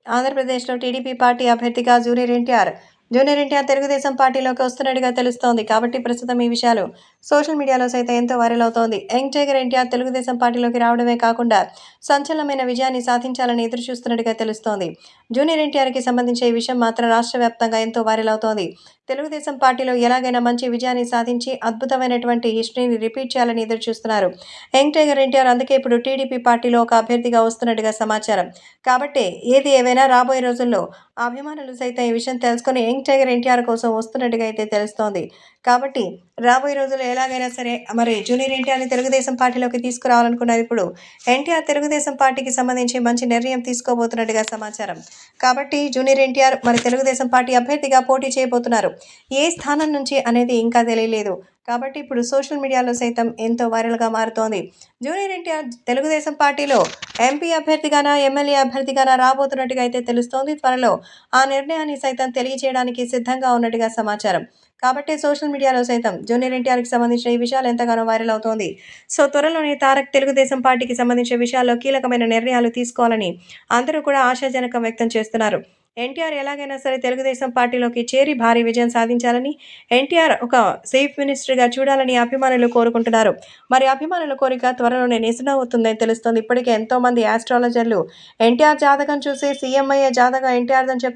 ఆంధ్రప్రదేశ్‌లో TDP party అభ్యర్థిగా junior NTR Telugu Desam పార్టీలోకి వస్తున్నట్టుగా తెలుస్తోంది. కాబట్టి ప్రస్తుతం ఈ విషయాలు సోషల్ మీడియాలో సైతం ఎంతో వైరల్ అవుతోంది. యంగ్ టైగర్ ఎన్టీఆర్ తెలుగుదేశం పార్టీలోకి రావడమే కాకుండా సంచలనమైన విజయాన్ని సాధించాలని ఎదురుచూస్తున్నట్టుగా తెలుస్తోంది. జూనియర్ ఎన్టీఆర్‌కి సంబంధించి ఈ విషయం మాత్రం రాష్ట్ర వ్యాప్తంగా ఎంతో వైరల్ అవుతోంది. తెలుగుదేశం పార్టీలో ఎలాగైనా మంచి విజయాన్ని సాధించి అద్భుతమైనటువంటి హిస్టరీని రిపీట్ చేయాలని ఎదురుచూస్తున్నారు. యంగ్ టైగర్ ఎన్టీఆర్ అందుకే ఇప్పుడు టీడీపీ పార్టీలో ఒక అభ్యర్థిగా వస్తున్నట్టుగా సమాచారం. కాబట్టి ఏది ఏమైనా రాబోయే రోజుల్లో అభిమానులు సైతం ఈ విషయం తెలుసుకొని యంగ్ టైగర్ ఎన్టీఆర్ కోసం వస్తున్నట్టుగా అయితే తెలుస్తోంది. కాబట్టి రాబోయే రోజుల్లో ఎలాగైనా సరే మరి జూనియర్ ఎన్టీఆర్‌ని తెలుగుదేశం పార్టీలోకి తీసుకురావాలనుకున్నారు ఇప్పుడు. ఎన్టీఆర్ తెలుగుదేశం పార్టీకి సంబంధించి మంచి నిర్ణయం తీసుకోబోతున్నట్టుగా సమాచారం. కాబట్టి జూనియర్ ఎన్టీఆర్ మరి తెలుగుదేశం పార్టీ అభ్యర్థిగా పోటీ చేయబోతున్నారు. ఏ స్థానం నుంచి అనేది ఇంకా తెలియలేదు. కాబట్టి ఇప్పుడు సోషల్ మీడియాలో సైతం ఎంతో వైరల్‌గా మారుతోంది. జూనియర్ ఎన్టీఆర్ తెలుగుదేశం పార్టీలో ఎంపీ అభ్యర్థిగానా, ఎమ్మెల్యే అభ్యర్థిగానా రాబోతున్నట్టుగా అయితే తెలుస్తోంది. త్వరలో ఆ నిర్ణయాన్ని సైతం తెలియజేయడానికి సిద్ధంగా ఉన్నట్టుగా సమాచారం. కాబట్టి సోషల్ మీడియాలో సైతం జూనియర్ ఎన్టీఆర్‌కి సంబంధించిన ఈ విషయాలు ఎంతగానో వైరల్ అవుతోంది. సో త్వరలోనే తారక్ తెలుగుదేశం పార్టీకి సంబంధించిన విషయాల్లో కీలకమైన నిర్ణయాలు తీసుకోవాలని అందరూ కూడా ఆశాజనకం వ్యక్తం చేస్తున్నారు. ఎన్టీఆర్ ఎలాగైనా సరే తెలుగుదేశం పార్టీలోకి చేరి భారీ విజయం సాధించాలని, ఎన్టీఆర్ ఒక చీఫ్ మినిస్టర్‌గా చూడాలని అభిమానులు కోరుకుంటున్నారు. మరి అభిమానుల కోరిక త్వరలోనే నిజమవుతుందని తెలుస్తోంది. ఇప్పటికే ఎంతోమంది యాస్ట్రాలజర్లు ఎన్టీఆర్ జాతకం చూసి సీఎం అయ్యే జాతకం ఎన్టీఆర్‌దని చెప్తున్నారు.